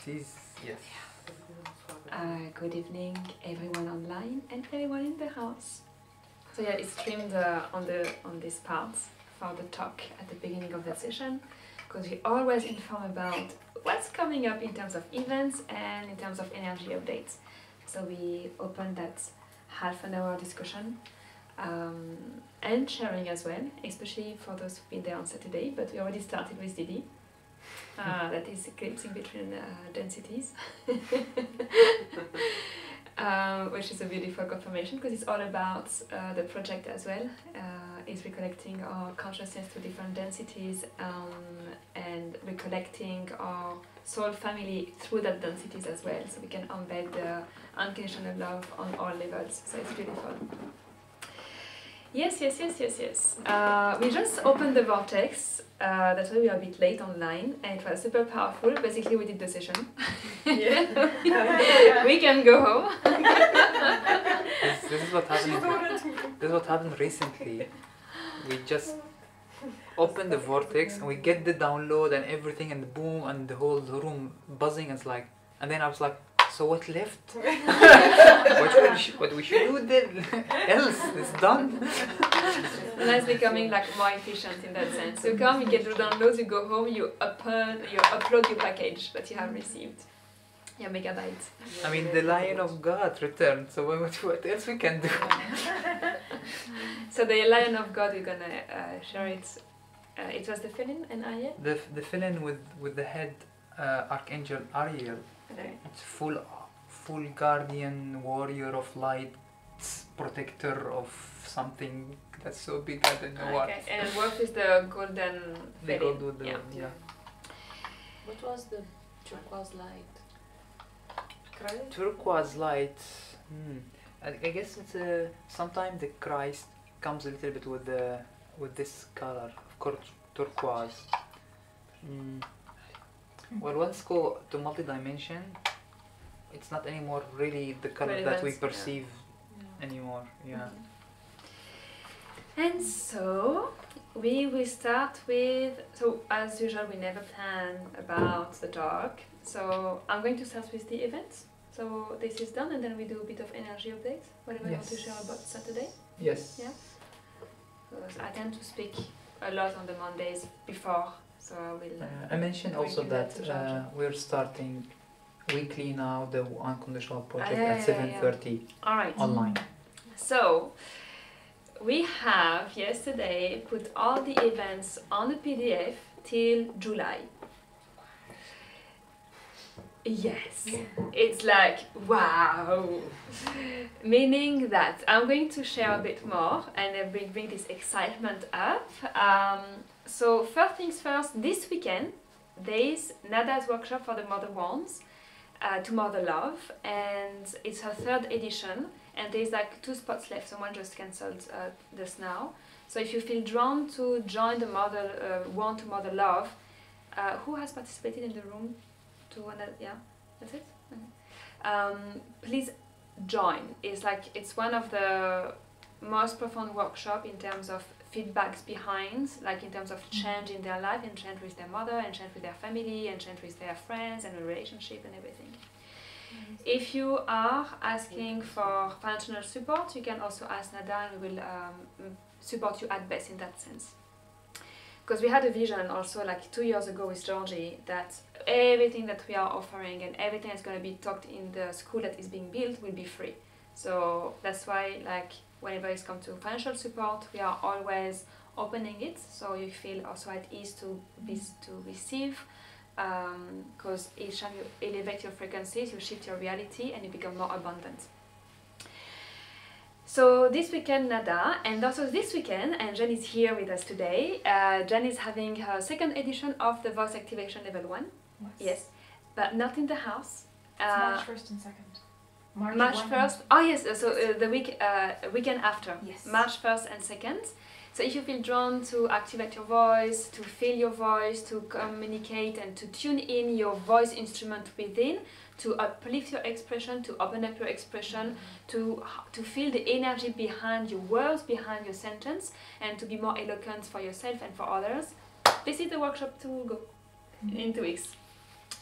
is, yes. Good evening, everyone online and everyone in the house. So yeah, it's streamed on this part for the talk at the beginning of the session, because we always inform about what's coming up in terms of events and in terms of energy updates. So we open that half an hour discussion and sharing as well, especially for those who've been there on Saturday, but we already started with Didi. That is eclipsing between densities, which is a beautiful confirmation because it's all about the project as well. It's recollecting our consciousness to different densities and recollecting our soul family through that densities as well, so we can embed the unconditional love on all levels. So it's beautiful. Yes. We just opened the vortex. That's why we are a bit late online, and it was super powerful. Basically, we did the session. Yeah. We can go home. This is what happened. This is what happened recently. We just open the vortex and we get the download and everything, and boom, and the whole room buzzing. It's like, and then I was like, so what left? what we should do then? Else, it's done. And that's becoming like more efficient in that sense. You come, you get the downloads, you go home, you upload your package that you have received, your megabyte. I mean, the Lion of God returned, so what else we can do? So the Lion of God, we're gonna share it. It was the fill-in and Ariel? The fill-in with the head Archangel Ariel. Okay. It's full guardian, warrior of light, protector of something that's so big I don't know what. And what is the golden the gold with the yeah. What was the turquoise light? Turquoise light. I guess it's sometimes the Christ comes a little bit with this color, of course, turquoise. Well, once go to multi-dimension, it's not anymore really the color that we perceive anymore. Yeah. And so we will start with, so as usual we never plan about the talk, so I'm going to start with the events. So this is done, and then we do a bit of energy updates, whatever you want to share about Saturday. Yes. Yeah. Because I tend to speak a lot on the Mondays before, so I will. I mentioned also that we're starting weekly now the Unconditional project at 7:30 online. So we have yesterday put all the events on the PDF till July. Yes, it's like wow, meaning that I'm going to share a bit more and bring this excitement up. So first things first, this weekend there is Nada's workshop for the Mother Wands to Mother Love, and it's her 3rd edition, and there's like 2 spots left, so one just cancelled just now. So if you feel drawn to join the Mother Wand to Mother Love, who has participated in the room? Yeah, that's it. Please join. It's one of the most profound workshop in terms of feedbacks behind, like in terms of change in their life, and change with their mother, and change with their family, and change with their friends, and a relationship and everything. If you are asking for financial support, you can also ask Nada, and we will support you at best in that sense. Because we had a vision also like 2 years ago with Georgie that everything that we are offering and everything that's going to be taught in the school that is being built will be free. So that's why, like, whenever it comes to financial support, we are always opening it, so you feel also at ease to receive, because each time you elevate your frequencies, you shift your reality and you become more abundant. So this weekend, Nada, and also this weekend, and Jen is here with us today. Jen is having her 2nd edition of the Voice Activation Level 1. Yes, but not in the house. It's March 1st and 2nd. March 1st. Oh yes, so the weekend after. Yes. March 1st and 2nd. So if you feel drawn to activate your voice, to feel your voice, to communicate and to tune in your voice instrument within, to uplift your expression, to open up your expression, to feel the energy behind your words, behind your sentence, and to be more eloquent for yourself and for others, this is the workshop to go in 2 weeks.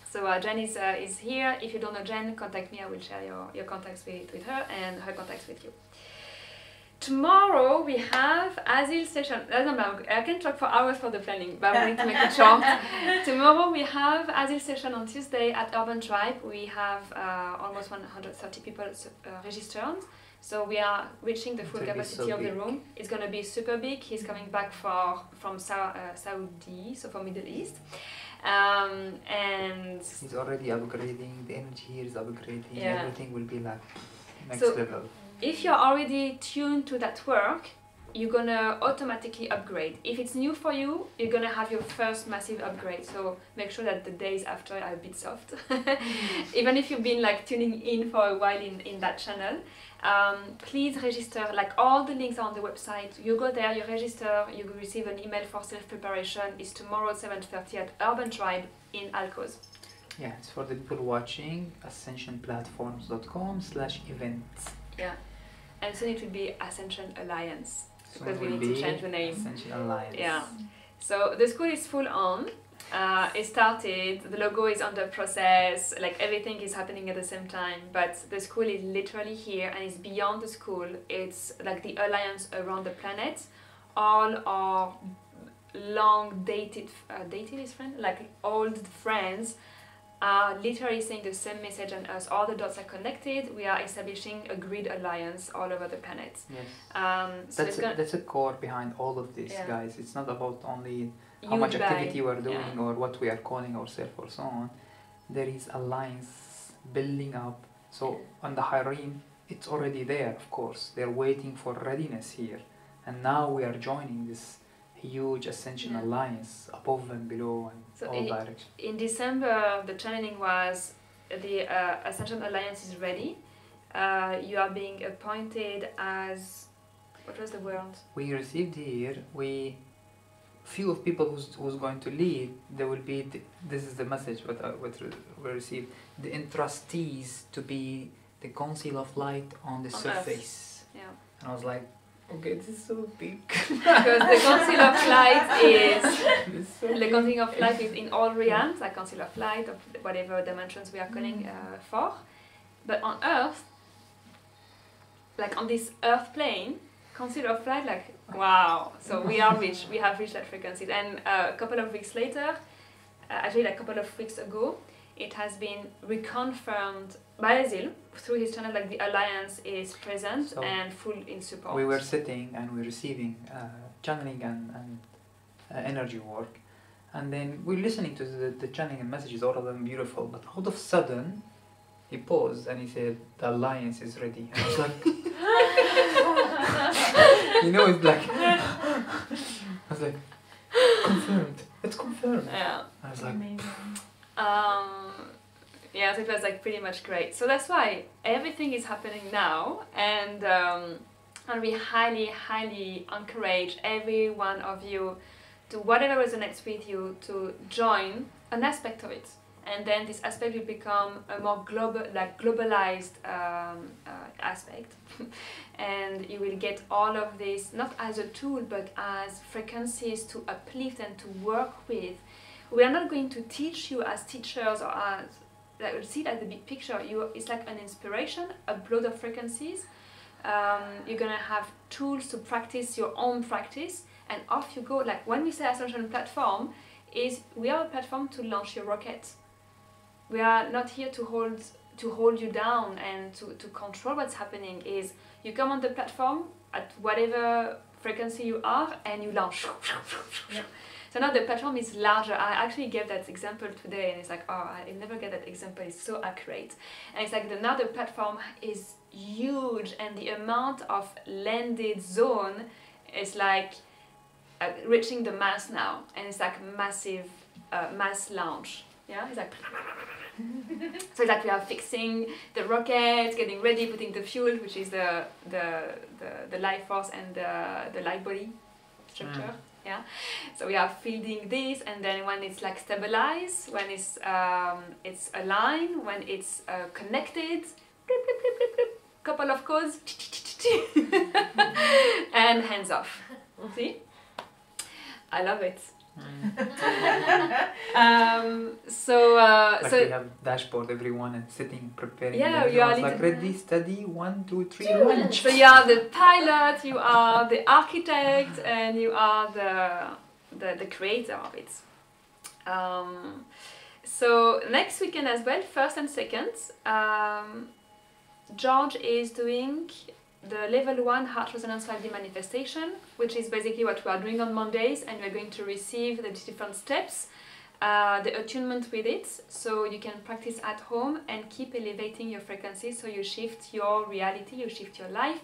So Jen is here. If you don't know Jen, contact me. I will share your contacts with her and her contacts with you. Tomorrow we have Asile session. I can talk for hours for the planning, but I'm going to make it short. Tomorrow we have Asile session on Tuesday at Urban Tribe. We have almost 130 people registered. So we are reaching the full capacity of the room. It's going to be super big. He's coming back from Saudi, so from Middle East. And he's already upgrading. The energy here is upgrading. Everything will be like next level. If you're already tuned to that work, you're gonna automatically upgrade. If it's new for you, you're gonna have your first massive upgrade. So make sure that the days after are a bit soft. Even if you've been like tuning in for a while in that channel, please register. Like all the links are on the website. You go there, you register, you will receive an email for self-preparation. It's tomorrow at 7:30 at Urban Tribe in Alcos. Yeah, it's for the people watching. ascensionplatforms.com/events. Yeah, and soon it will be Ascension Alliance because we will need to change the name. Ascension Alliance. Yeah. So the school is full on. It started. The logo is under process. Like everything is happening at the same time. But the school is literally here, and it's beyond the school. It's like the alliance around the planet. All our long dated is friends, like old friends, are literally saying the same message as us. All the dots are connected. We are establishing a grid alliance all over the planet. Yes. So that's a core behind all of this, guys. It's not about only how Huge much activity we're doing Yeah. or what we are calling ourselves or so on. There is alliance building up. So on the Harem, it's already there, of course. They're waiting for readiness here. And now we are joining this huge Ascension alliance above and below and So all directions. in December, the channeling was the Ascension Alliance is ready. You are being appointed as, what was the word? We received here, few of people who's going to lead, there will be, this is the message what we received, the entrustees to be the Council of Light on the surface. Yeah. And I was like, okay, this is so big. Because the Council of Light is the Council of Light is in all realms, like Council of Light, of whatever dimensions we are calling for. But on Earth, like on this Earth plane, Council of Light, like wow. So we have reached that frequency. And a couple of weeks later, actually like a couple of weeks ago, it has been reconfirmed by Asile through his channel, like the alliance is present and full in support. We were sitting and we're receiving channeling and energy work, and then we're listening to the channeling and messages, all of them beautiful, but out of sudden he paused and he said the alliance is ready, and I was like you know, it's like I was like, confirmed, it's confirmed. Yeah. I was like amazing. Yeah, so it was like pretty much great. So that's why everything is happening now, and we highly encourage every one of you to whatever resonates with you to join an aspect of it, and then this aspect will become a more globalized aspect, and you will get all of this not as a tool but as frequencies to uplift and to work with. We are not going to teach you as teachers or as like see it as the big picture. It's like an inspiration, a upload of frequencies. You're gonna have tools to practice your own practice, and off you go. Like when we say Ascension platform, we are a platform to launch your rocket. We are not here to hold you down and to control what's happening. Is you come on the platform at whatever frequency you are and you launch. Yeah. So now the platform is larger. I actually gave that example today, and it's like, oh, I never get that example. It's so accurate. And it's like now the platform is huge, and the amount of landed zone is like reaching the mass now, and it's like massive mass launch. Yeah, it's like. So it's like we are fixing the rocket, getting ready, putting the fuel, which is the life force and the light body structure. Yeah, so we are feeding this, and then when it's like stabilized, when it's aligned, when it's connected, blip, blip, blip, blip, blip, couple of codes, and hands off. See, I love it. Like so we have dashboard, everyone and sitting, preparing. Yeah, and you are everyone's like little- ready, steady, 1, 2, 3, lunch. so you are the pilot, you are the architect, and you are the creator of it. So next weekend as well, 1st and 2nd, George is doing the level 1 heart resonance 5D manifestation, which is basically what we are doing on Mondays, and we're going to receive the different steps, the attunement with it, so you can practice at home and keep elevating your frequency, so you shift your reality, you shift your life,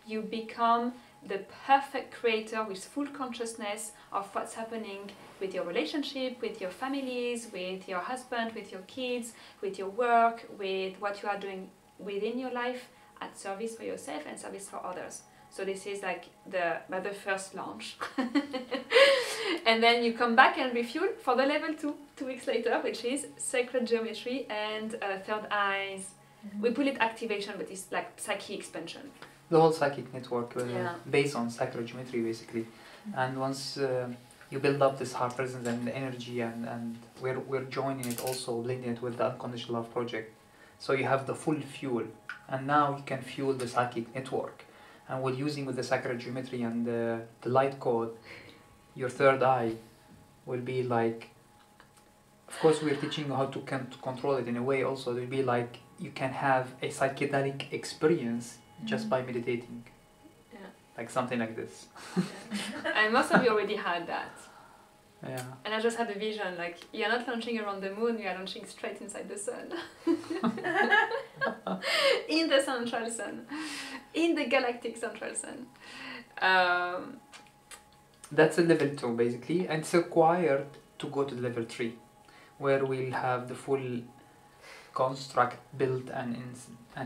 you become the perfect creator with full consciousness of what's happening with your relationship, with your families, with your husband, with your kids, with your work, with what you are doing within your life, at service for yourself and service for others. So this is like the first launch. And then you come back and refuel for the level 2, 2 weeks later, which is sacred geometry and third eyes. We call it activation, but it's like psyche expansion. The whole psychic network Yeah. based on sacred geometry, basically. And once you build up this heart presence and the energy, and we're joining it also, blending it with the Unconditional Love project. So you have the full fuel, and now you can fuel the psychic network. And we're using with the sacred geometry and the light code, your third eye will be like, of course we're teaching you how to control it in a way also. It will be like you can have a psychedelic experience just by meditating. Yeah. Like something like this. And most of you already had that. Yeah. And I just had a vision, like, you're not launching around the moon, you are launching straight inside the sun. In the central sun. In the galactic central sun. That's a level 2 basically, and it's required to go to level 3, where we'll have the full construct built and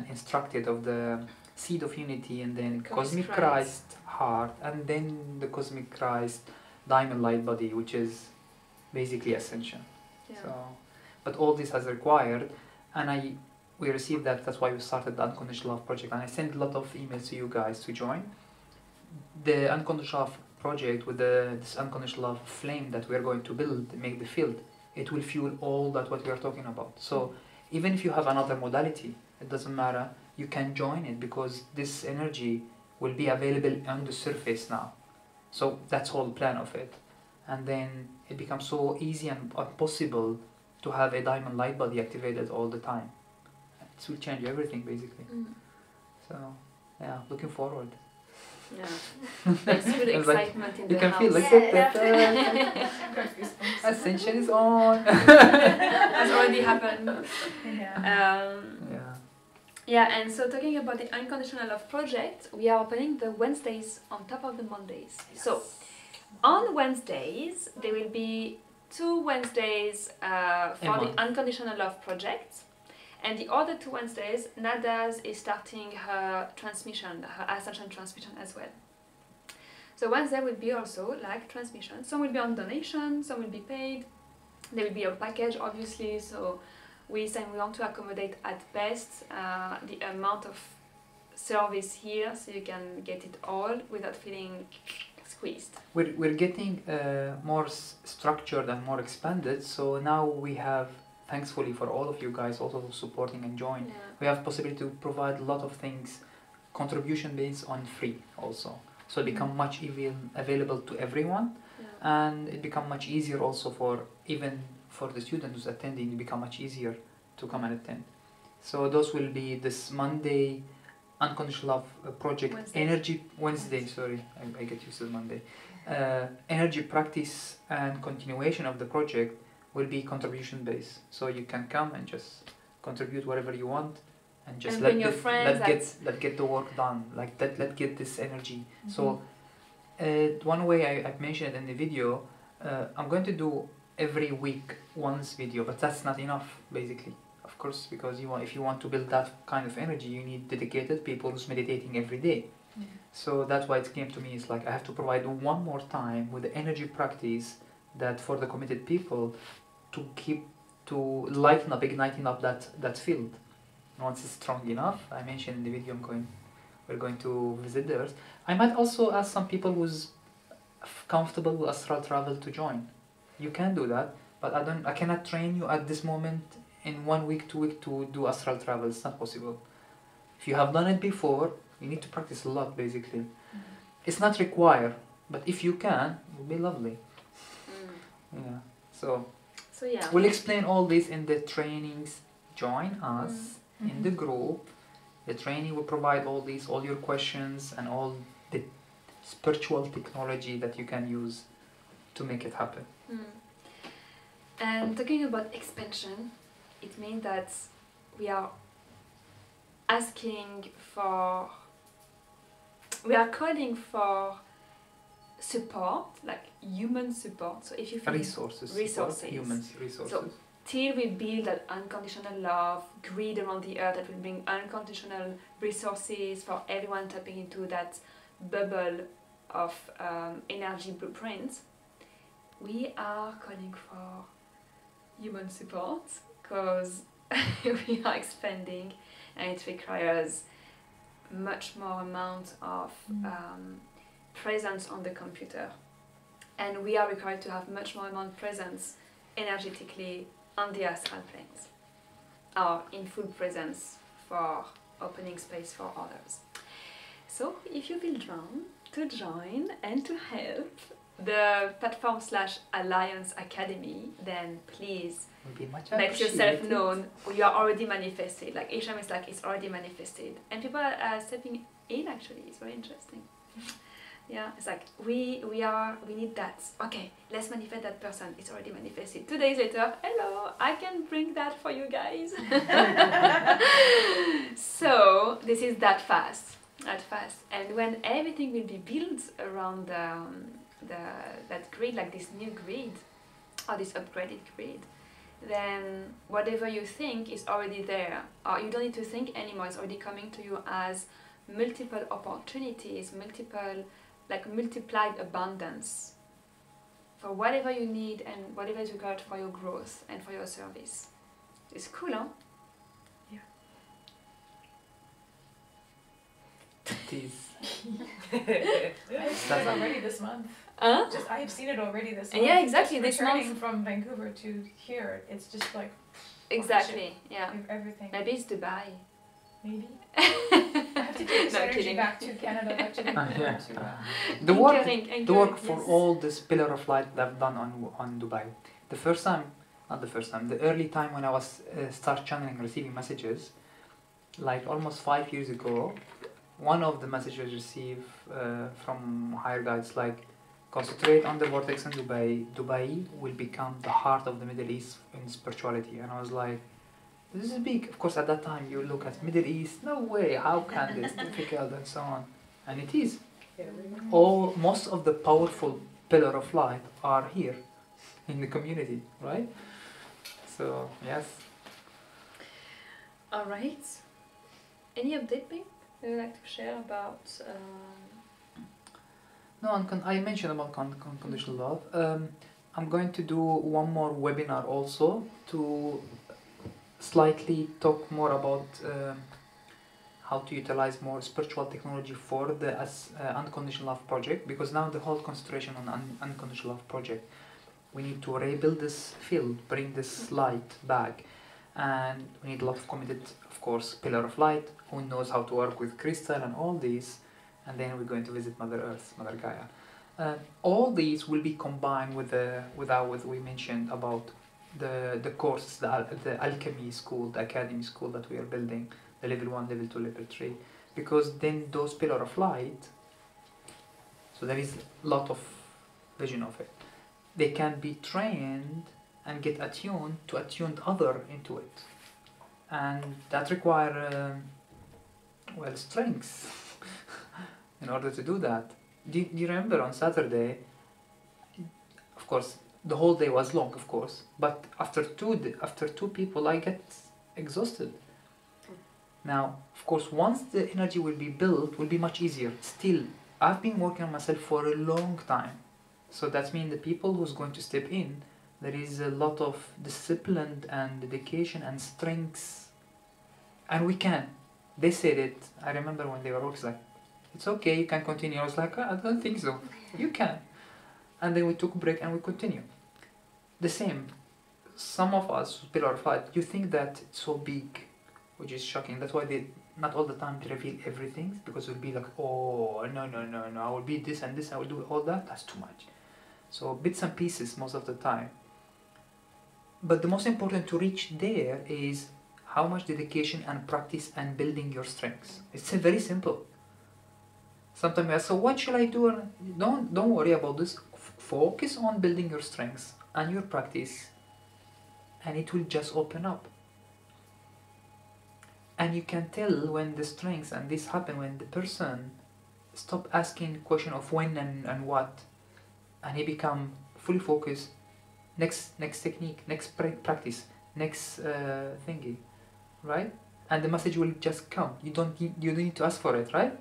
instructed of the seed of unity, and then Cosmic Christ heart, and then the Cosmic Christ diamond light body, which is basically Ascension. Yeah. So, but all this has required, and we received that. That's why we started the Unconditional Love project, and I sent a lot of emails to you guys to join the Unconditional Love project with this Unconditional Love flame that we are going to build, make the field. It will fuel all that what we are talking about. So even if you have another modality, it doesn't matter. You can join it because this energy will be available on the surface now. So that's whole plan of it, and then it becomes so easy and possible to have a diamond light body activated all the time. It will change everything basically. So yeah, looking forward. Yeah, there's good It's like, excitement in you the can house. feel like Ascension is on. That's already happened. Yeah. Yeah, and so talking about the Unconditional Love project, we are opening the Wednesdays on top of the Mondays. Yes. So on Wednesdays, there will be 2 Wednesdays for the Unconditional Love project. And the other 2 Wednesdays, Nada's is starting her transmission, her Ascension transmission as well. So Wednesday will be also like transmission. Some will be on donation, some will be paid. There will be a package, obviously. So we want to accommodate at best the amount of service here, so you can get it all without feeling squeezed. We're getting more structured and more expanded. So now we have, thankfully for all of you guys also supporting and join, we have possibility to provide a lot of things contribution based on free also. So it become much available to everyone, and it become much easier also for even for the student who's attending. It become much easier to come and attend. So those will be this Monday Unconditional Love project Wednesday, sorry, I get used to Monday. Energy practice and continuation of the project will be contribution based, so you can come and just contribute whatever you want, and just let get the work done, like that. Let's get this energy. So one way I've mentioned in the video, I'm going to do every week once video, but that's not enough basically, of course, because if you want to build that kind of energy, you need dedicated people who's meditating every day. So that's why it came to me, it's like I have to provide one more time with the energy practice that for the committed people to lighten up, igniting up that field. Once it's strong enough, I mentioned in the video, we're going to visit the Earth. I might also ask some people who's comfortable with astral travel to join. You can do that, but I cannot train you at this moment in 1 week, 2 weeks to do astral travel. It's not possible. If you have done it before, you need to practice a lot, basically. It's not required, but if you can, it will be lovely. Yeah. So yeah. we'll explain all this in the trainings. Join us in the group. The training will provide all your questions and all the spiritual technology that you can use to make it happen. And talking about expansion, it means that we are calling for support, like human support. So if you feel resources, human resources. So till we build that unconditional love, grid around the earth that will bring unconditional resources for everyone tapping into that bubble of energy blueprint, we are calling for human support because we are expanding and it requires much more amount of presence on the computer, and we are required to have much more amount of presence energetically on the astral planes, or in full presence for opening space for others. So if you feel drawn to join and to help the platform / Alliance Academy, then please make yourself known. You are already manifested. Like Isham is like, it's already manifested. And people are stepping in actually. It's very interesting. Yeah, it's like we need that. Okay, let's manifest that person. It's already manifested. 2 days later, hello, I can bring that for you guys. So this is that fast. And when everything will be built around that grid, like this new grid or this upgraded grid, then whatever you think is already there, or you don't need to think anymore. It's already coming to you as multiple opportunities, multiplied abundance for whatever you need and whatever is required for your growth and for your service. It's cool, huh? Yeah. It is. I've seen it already this month. I have seen it already this month. Yeah, exactly. Just this month. returning from Vancouver to here, it's just like exactly. Yeah. Everything. Maybe it's Dubai. Maybe. I have to take this energy kidding. back to Canada, back to Vancouver. The work for all this pillar of light that I've done on Dubai. The early time when I was start channeling, receiving messages, like almost 5 years ago, one of the messages received from higher guides, like, concentrate on the vortex in Dubai. Dubai will become the heart of the Middle East in spirituality. And I was like, this is big. Of course, at that time, you look at Middle East, no way, how can this, difficult and so on. And it is. Most of the powerful pillar of light are here in the community, right? So, yes. All right. Any update, babe? Would you like to share about? No, I mentioned about unconditional love. I'm going to do one more webinar also to slightly talk more about how to utilize more spiritual technology for the Unconditional Love project, because now the whole concentration on Unconditional Love project, we need to rebuild this field, bring this light back, and we need a lot of committed, of course, pillar of light who knows how to work with crystal and all these, and then we're going to visit Mother Earth, Mother Gaia. All these will be combined with what we mentioned about the courses, the alchemy school, the academy school that we are building, the level 1, level 2, level 3, because then those pillar of light, so there is a lot of vision of it, they can be trained and get attuned to attune other into it, and that require strength in order to do that. Do you remember on Saturday, of course the whole day was long, of course, but after two people I get exhausted. Now, of course, once the energy will be built, will be much easier. Still, I've been working on myself for a long time, so that means the people who's going to step in, there is a lot of discipline and dedication and strength, and we can. They said it. I remember when they were always like, it's okay, you can continue. I was like, I don't think so. You can. And then we took a break and we continue. the same. Some of us, Pillar 5, you think that it's so big, which is shocking. That's why they, not all the time they reveal everything, because it'll be like, oh, no, I will be this and this, I will do all that. That's too much. So bits and pieces most of the time. But the most important to reach there is how much dedication and practice and building your strengths. It's very simple. Sometimes I ask, so what should I do? Don't worry about this. Focus on building your strengths and your practice, and it will just open up. And you can tell when the strengths and this happen when the person stop asking question of when and what, and he become fully focused. Next technique, next practice, next thingy, right? And the message will just come. You don't need to ask for it, right?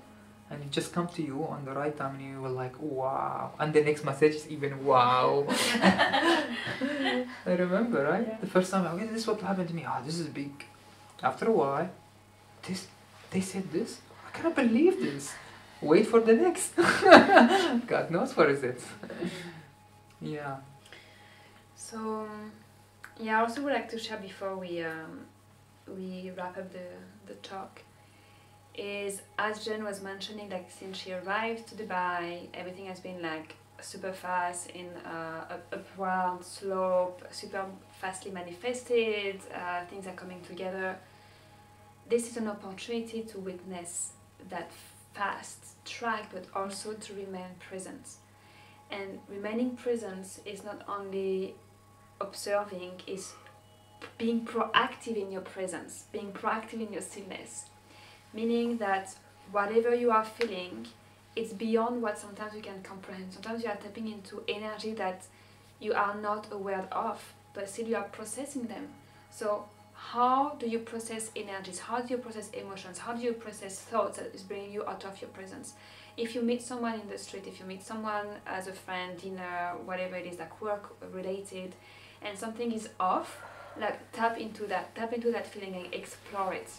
And it just come to you on the right time, and you will like, wow. And the next message is even wow. I remember, right? Yeah. The first time, okay, this is what happened to me. Oh, this is big. After a while, they said this. I cannot believe this. Wait for the next. God knows what is it. Yeah. So, yeah, I also would like to share before we wrap up the talk, is as Jen was mentioning, like since she arrived to Dubai, everything has been like super fast, in upward slope, super fastly manifested, things are coming together. This is an opportunity to witness that fast track, but also to remain present. And remaining present is not only observing, is being proactive in your presence, being proactive in your stillness. Meaning that whatever you are feeling, it's beyond what sometimes you can comprehend. Sometimes you are tapping into energy that you are not aware of, but still you are processing them. So how do you process energies? How do you process emotions? How do you process thoughts that is bringing you out of your presence? If you meet someone in the street, if you meet someone as a friend, dinner, whatever it is, like work related, and something is off, like tap into that feeling and explore it.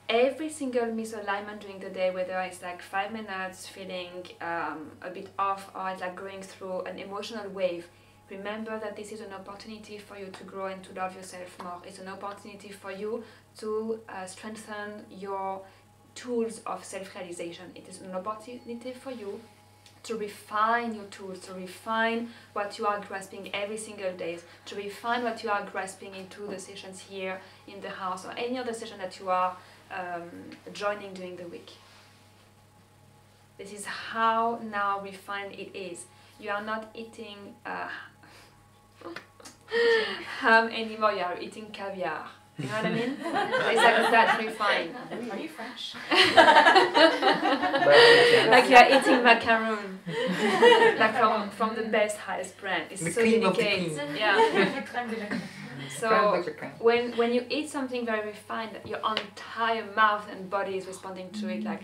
Every single misalignment during the day, whether it's like 5 minutes feeling a bit off, or it's like going through an emotional wave, remember that this is an opportunity for you to grow and to love yourself more. It's an opportunity for you to strengthen your tools of self-realization. It is an opportunity for you to refine your tools, to refine what you are grasping every single day, to refine what you are grasping into the sessions here in the house, or any other session that you are joining during the week. This is how now refined it is. You are not eating ham anymore, you are eating caviar. You know what I mean? It's like that refined. Are you French? Like you are eating macaroon. Like from the best, highest brand. It's so delicate. Yeah. So when you eat something very refined, your entire mouth and body is responding to it. Like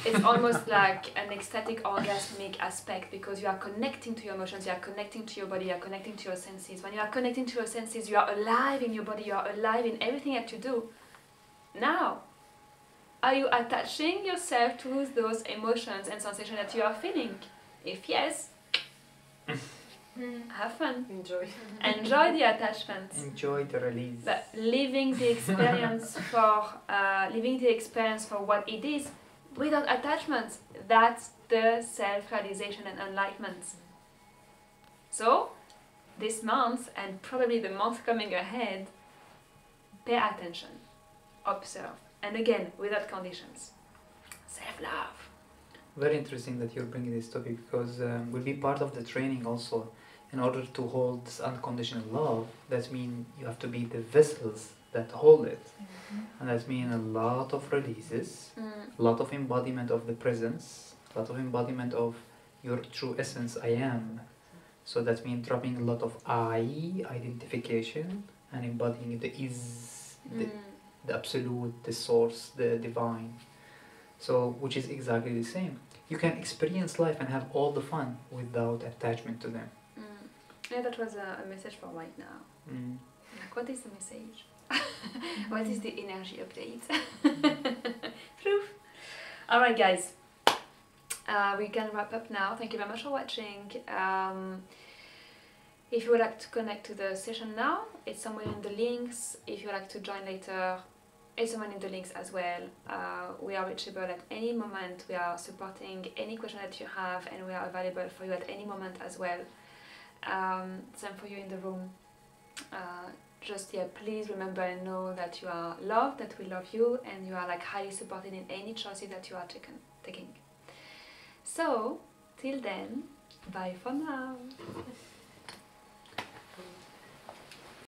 it's almost like an ecstatic orgasmic aspect, because you are connecting to your emotions, you are connecting to your body, you are connecting to your senses. When you are connecting to your senses, you are alive in your body, you are alive in everything that you do. Now, are you attaching yourself to those emotions and sensations that you are feeling? If yes, have fun. Enjoy the attachment. Enjoy the release. But living the experience for what it is, without attachment. That's the self-realization and enlightenment. So, this month, and probably the month coming ahead, pay attention, observe, and again, without conditions. Self-love. Very interesting that you're bringing this topic, because will be part of the training also. In order to hold this unconditional love, that means you have to be the vessels that hold it. And that means a lot of releases, a lot of embodiment of the presence, a lot of embodiment of your true essence, I am. So that means dropping a lot of I identification and embodying the is, the absolute, the source, the divine. So, which is exactly the same. You can experience life and have all the fun without attachment to them. Yeah, that was a message for right now. Like, what is the message? What is the energy update? Proof. Alright guys, we can wrap up now. Thank you very much for watching. If you would like to connect to the session now, it's somewhere in the links. If you would like to join later, it's somewhere in the links as well. We are reachable at any moment. We are supporting any question that you have, and we are available for you at any moment as well. Same for you in the room. Just please remember and know that you are loved, that we love you, and you are like highly supported in any choices that you are taking. So till then, bye for now.